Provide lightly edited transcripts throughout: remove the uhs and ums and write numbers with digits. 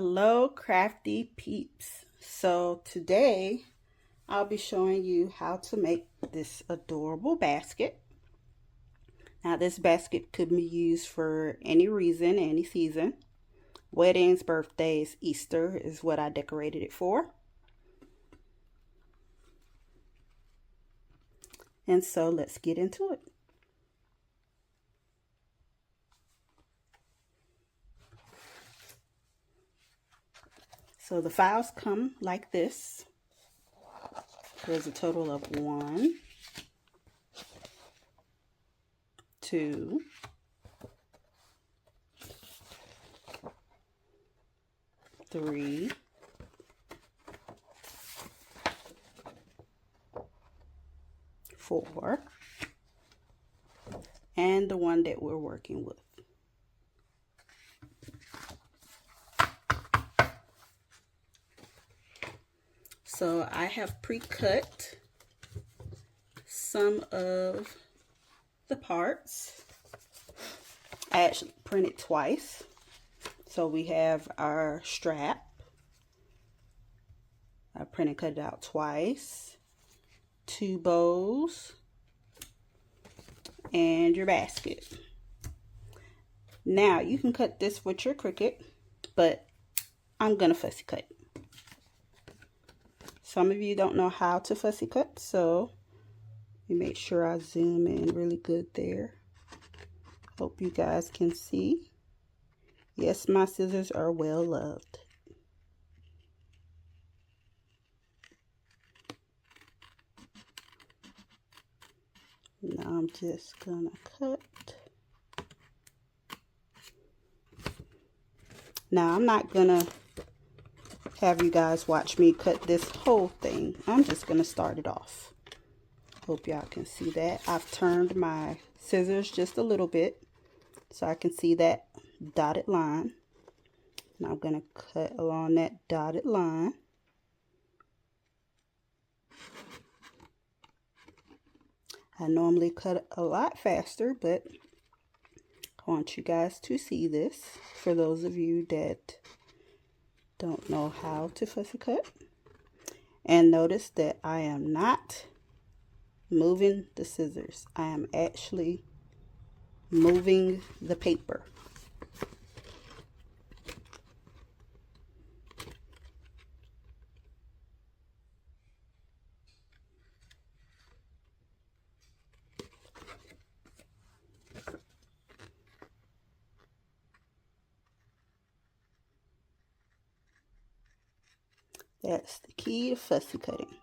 Hello crafty peeps. So today I'll be showing you how to make this adorable basket. Now this basket could be used for any reason, any season. Weddings, birthdays, Easter is what I decorated it for. And so let's get into it. So the files come like this. There's a total of 1, 2, 3, 4, and the one that we're working with. So I have pre-cut some of the parts. I actually printed twice. So we have our strap. I printed cut it out twice. 2 bows. And your basket. Now you can cut this with your Cricut, but I'm gonna fussy cut. Some of you don't know how to fussy cut, so you make sure I zoom in really good there. Hope you guys can see. Yes, my scissors are well loved. Now I'm just gonna cut. Now I'm not gonna have you guys watch me cut this whole thing. I'm just gonna start it off. Hope y'all can see that. I've turned my scissors just a little bit so I can see that dotted line. And I'm gonna cut along that dotted line. I normally cut a lot faster, but I want you guys to see this for those of you that don't know how to fussy cut. And notice that I am not moving the scissors. I am actually moving the paper. That's the key to fussy cutting.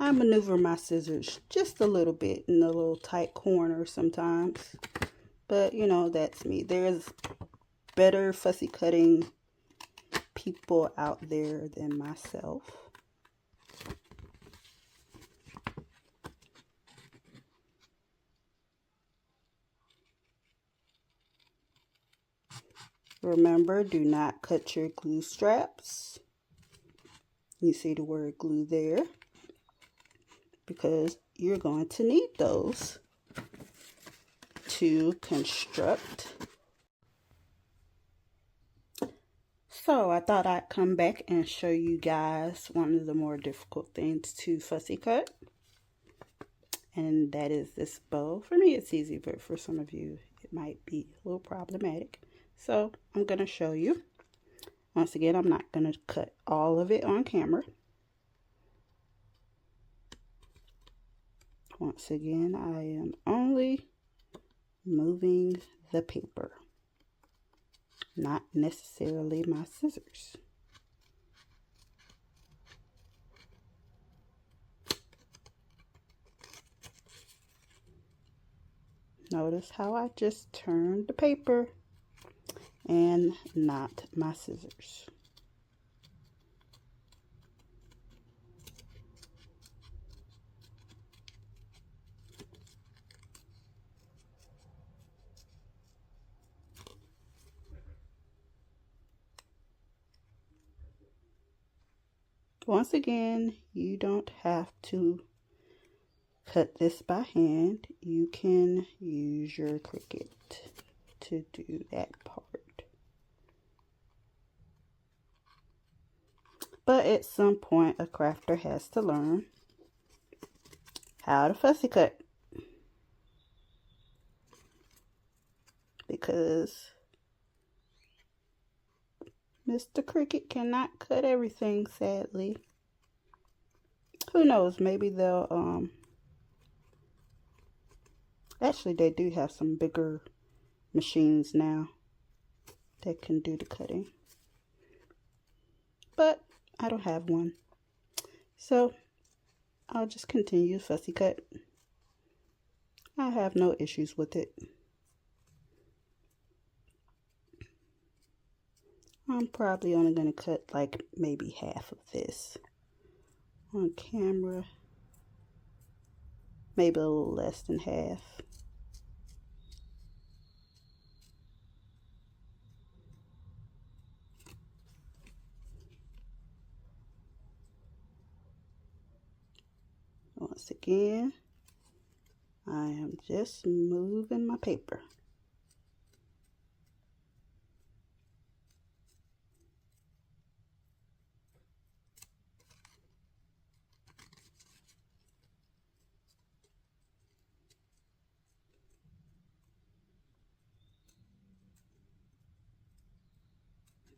I maneuver my scissors just a little bit in a little tight corner sometimes. But, you know, that's me. There's better fussy cutting people out there than myself. Remember, do not cut your glue straps. You see the word glue there, because you're going to need those to construct. So I thought I'd come back and show you guys one of the more difficult things to fussy cut. And that is this bow. For me it's easy, but for some of you it might be a little problematic. So I'm going to show you. Once again, I'm not going to cut all of it on camera. Once again, I am only moving the paper, not necessarily my scissors. Notice how I just turned the paper and not my scissors. Once again, you don't have to cut this by hand. You can use your Cricut to do that part. But at some point, a crafter has to learn how to fussy cut. Because Mr. Cricut cannot cut everything, sadly. Who knows, maybe they'll, actually they do have some bigger machines now that can do the cutting. But I don't have one. So I'll just continue fussy cut. I have no issues with it. I'm probably only going to cut like maybe half of this on camera. Maybe a little less than half. Once again, I am just moving my paper.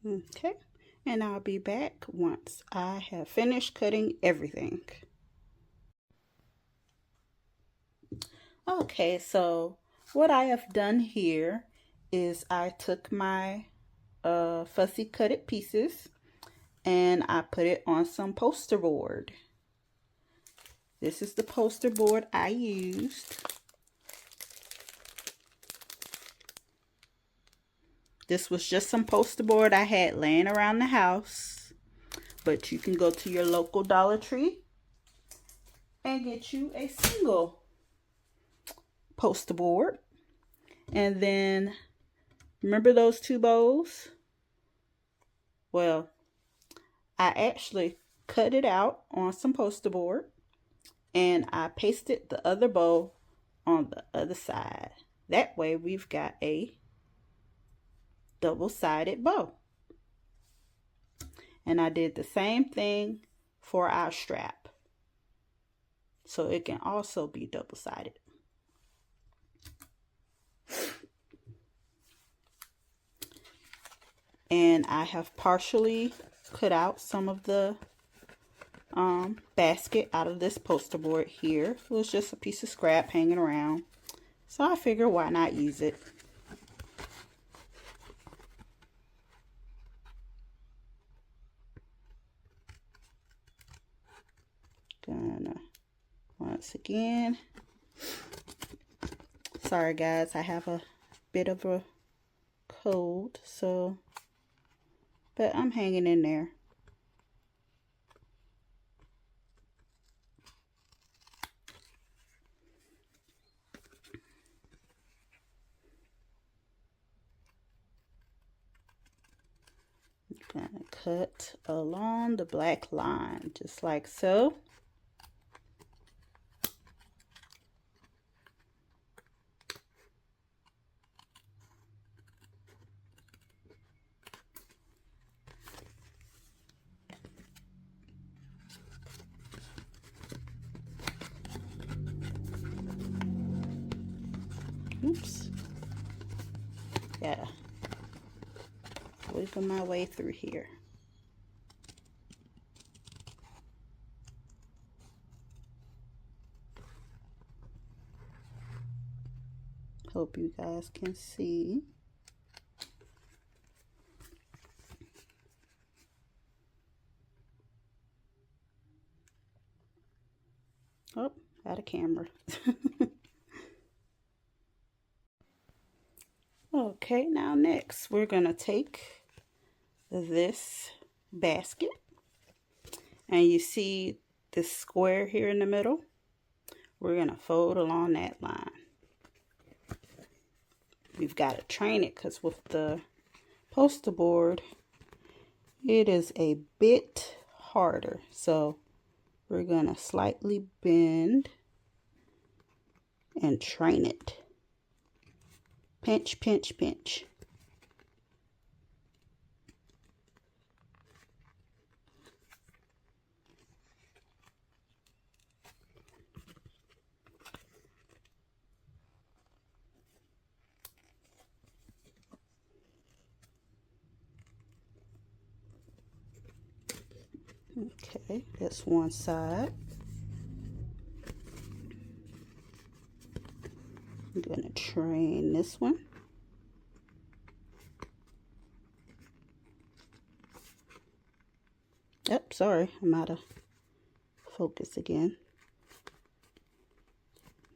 Okay, and I'll be back once I have finished cutting everything. Okay, so what I have done here is I took my fussy cutted pieces and I put it on some poster board. This is the poster board I used. This was just some poster board I had laying around the house, but you can go to your local Dollar Tree and get you a single poster board. And then remember those two bows? Well, I actually cut it out on some poster board and I pasted the other bow on the other side. That way we've got a double-sided bow. And I did the same thing for our strap, so it can also be double-sided. And I have partially cut out some of the basket out of this poster board here. It was just a piece of scrap hanging around, so I figured why not use it. Gonna once again, sorry guys, I have a bit of a cold, so but I'm hanging in there. I'm gonna cut along the black line just like so. Oops. Yeah. Wiggle my way through here. Hope you guys can see. Oh, out of camera. Okay, now next we're gonna take this basket, and you see this square here in the middle. We're gonna fold along that line. We've got to train it because with the poster board it is a bit harder, so we're gonna slightly bend and train it. Pinch, pinch, pinch. Okay, that's one side. I'm gonna train this one. Yep, sorry, I'm out of focus again.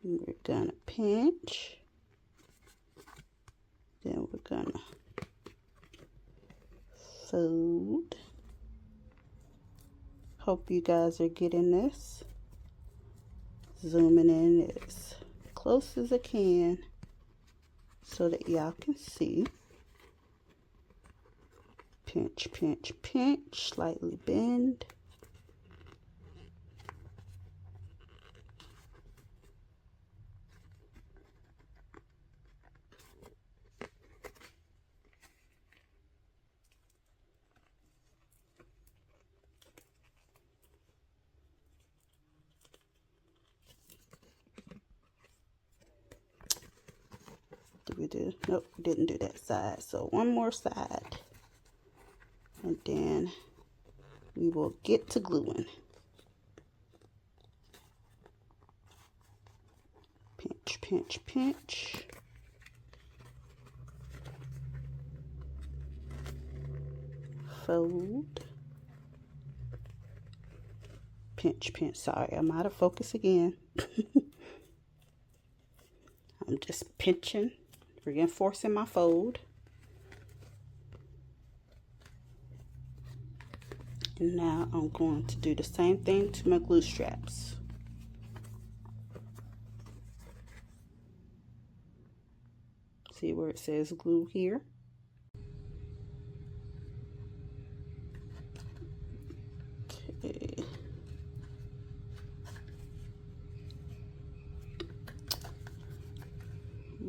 We're gonna pinch. Then we're gonna fold. Hope you guys are getting this. Zooming in as close as I can so that y'all can see. Pinch, pinch, pinch, slightly bend. Did we do? Nope, we didn't do that side. So one more side. And then we will get to gluing. Pinch, pinch, pinch. Fold. Pinch, pinch. Sorry, I'm out of focus again. I'm just pinching, reinforcing my fold. And now I'm going to do the same thing to my glue straps. See where it says glue here? Okay.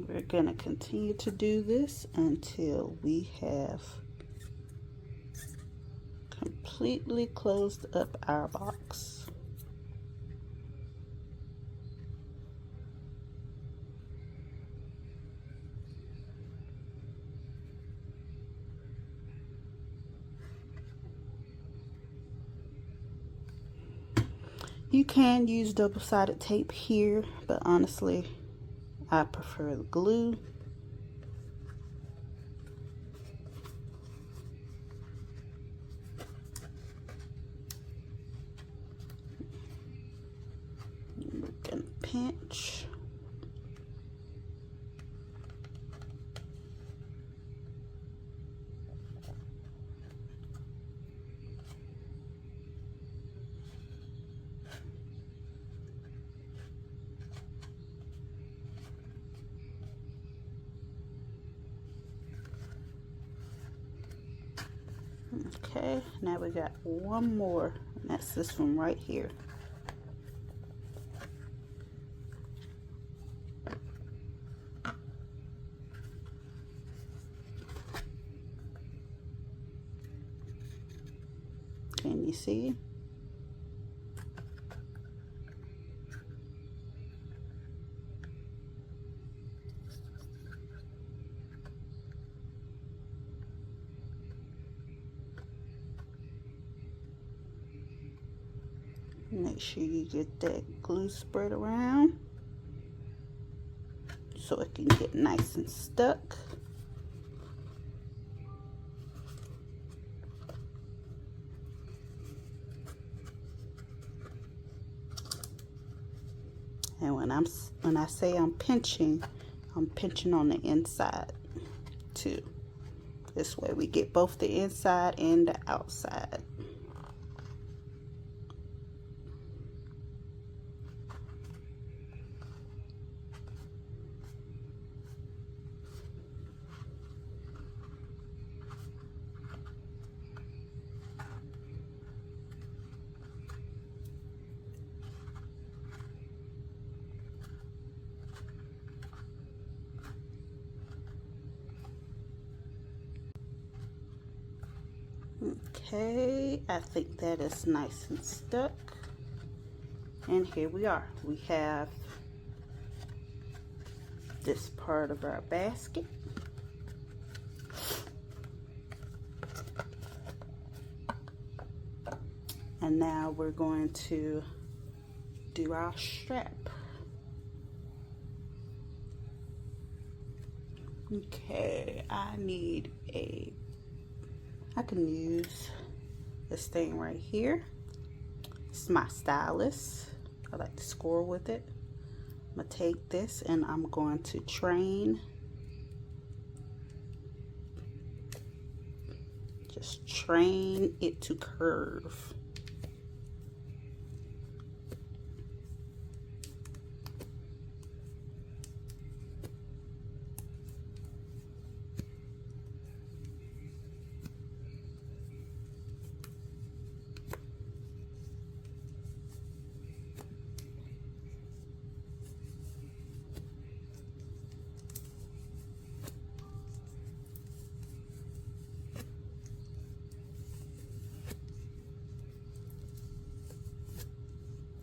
We're going to continue to do this until we have completely closed up our box. You can use double-sided tape here, but honestly, I prefer the glue. We're gonna pinch. Okay, now we got one more, and that's this one right here. Can you see? Make sure you get that glue spread around so it can get nice and stuck. And when I say I'm pinching on the inside too. This way we get both the inside and the outside. Okay, I think that is nice and stuck. And here we are. We have this part of our basket. And now we're going to do our strap. Okay, I can use this thing right here. It's my stylus. I like to score with it. I'm gonna take this and I'm going to just train it to curve.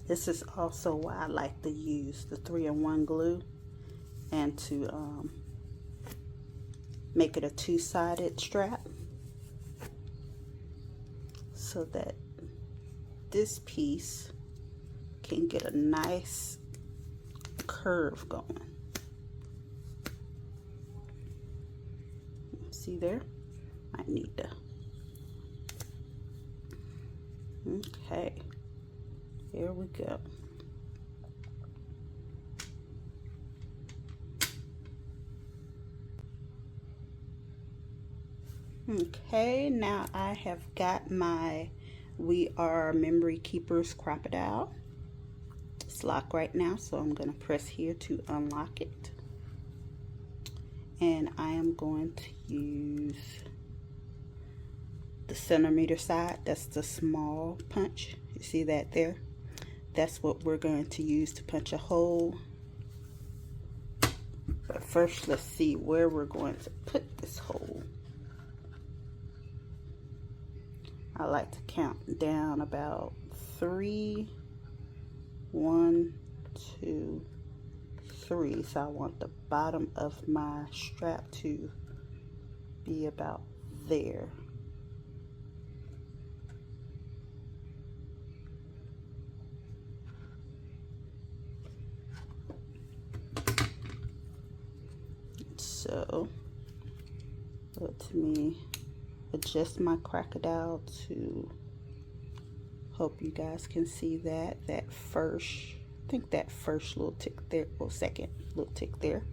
This is also why I like to use the 3-in-1 glue and to make it a two-sided strap so that this piece can get a nice curve going. See there? I need to. Okay. Here we go. Okay, now I have got my We Are Memory Keepers crocodile. It's locked right now, so I'm going to press here to unlock it. And I am going to use the centimeter side. That's the small punch. You see that there? That's what we're going to use to punch a hole. But first, let's see where we're going to put this hole. I like to count down about 3. 1, 2, 3. So I want the bottom of my strap to be about there. So let me adjust my crocodile to hope you guys can see that first, I think that first little tick there, or second little tick there.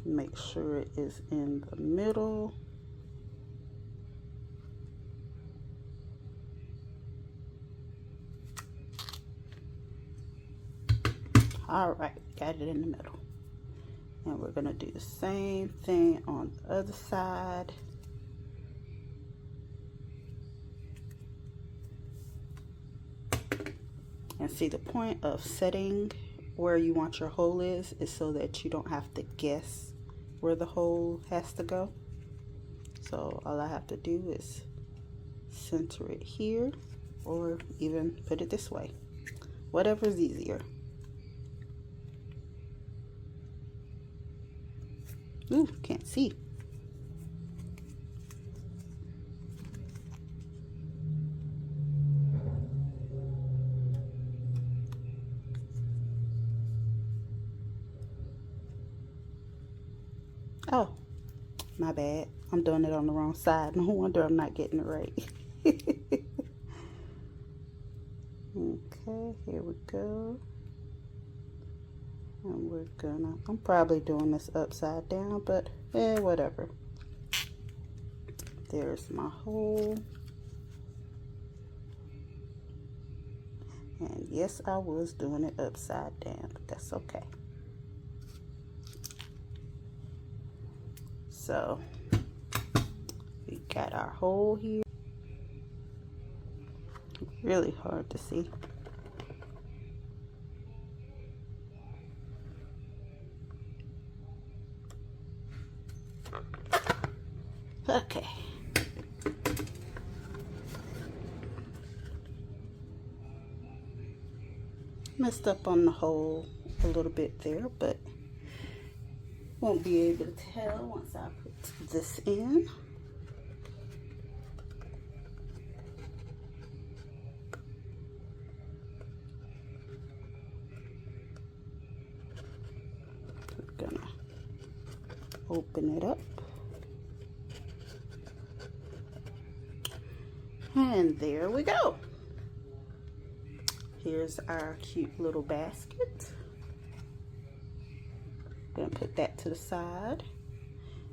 Make sure it is in the middle. All right, got it in the middle. And we're gonna do the same thing on the other side. And see, the point of setting where you want your hole is so that you don't have to guess where the hole has to go. So all I have to do is center it here, or even put it this way, whatever's easier. Ooh, can't see. Oh, my bad. I'm doing it on the wrong side. No wonder I'm not getting it right. Okay, here we go. And we're gonna, I'm probably doing this upside down, but whatever. There's my hole. And yes, I was doing it upside down, but that's okay. So we got our hole here. Really hard to see. Okay. Messed up on the hole a little bit there, but Won't be able to tell once I put this in. We're gonna open it up. And there we go. Here's our cute little basket. Gonna put that to the side.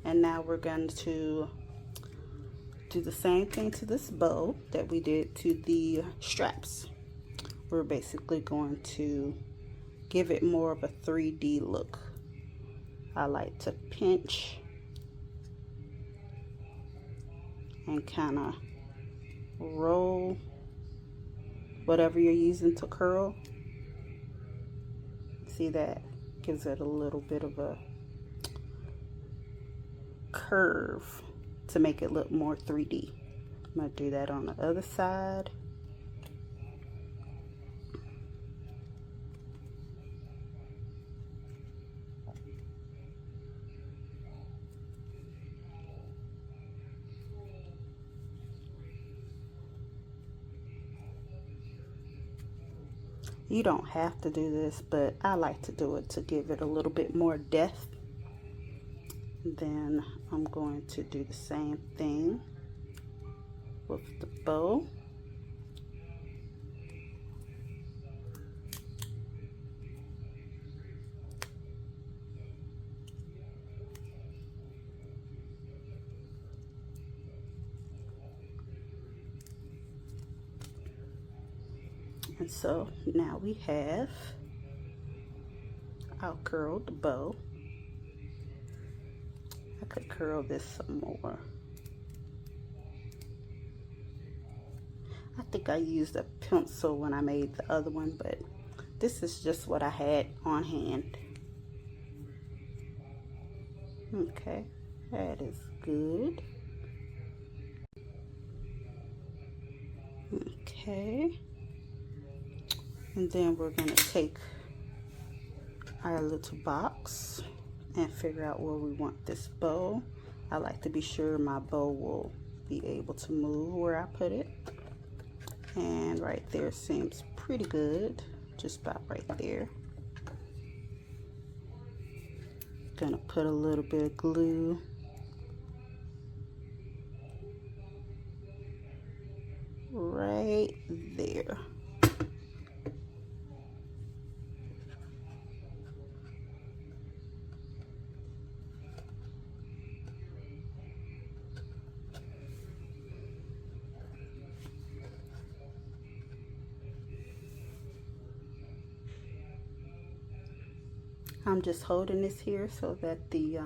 And now we're going to do the same thing to this bow that we did to the straps. We're basically going to give it more of a 3D look. I like to pinch and kind of roll whatever you're using to curl. See, that gives it a little bit of a curve to make it look more 3D. I'm going to do that on the other side. You don't have to do this, but I like to do it to give it a little bit more depth. Then I'm going to do the same thing with the bow. And so now we have our curled bow. I could curl this some more. I think I used a pencil when I made the other one, but this is just what I had on hand. Okay, that is good. Okay. And then we're going to take our little box and figure out where we want this bow. I like to be sure my bow will be able to move where I put it. And right there seems pretty good, just about right there. Gonna put a little bit of glue right there. I'm just holding this here so that the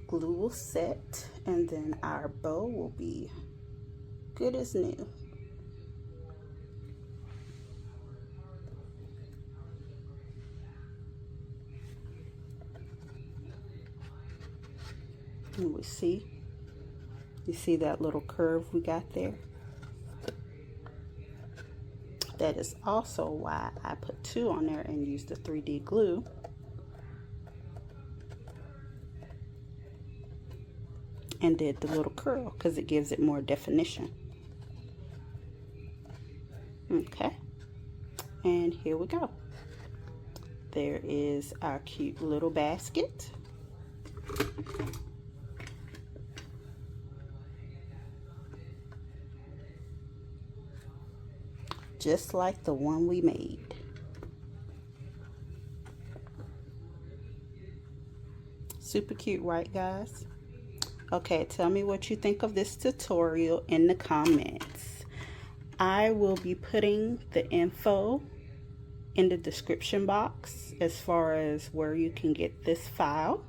glue will set, and then our bow will be good as new. And we see, you see that little curve we got there? That is also why I put 2 on there and used the 3D glue. And did the little curl because it gives it more definition. Okay, and here we go. There is our cute little basket. Just like the one we made. Super cute, right guys? Okay, tell me what you think of this tutorial in the comments. I will be putting the info in the description box as far as where you can get this file.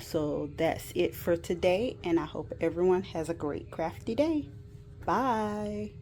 So that's it for today, and I hope everyone has a great crafty day. Bye.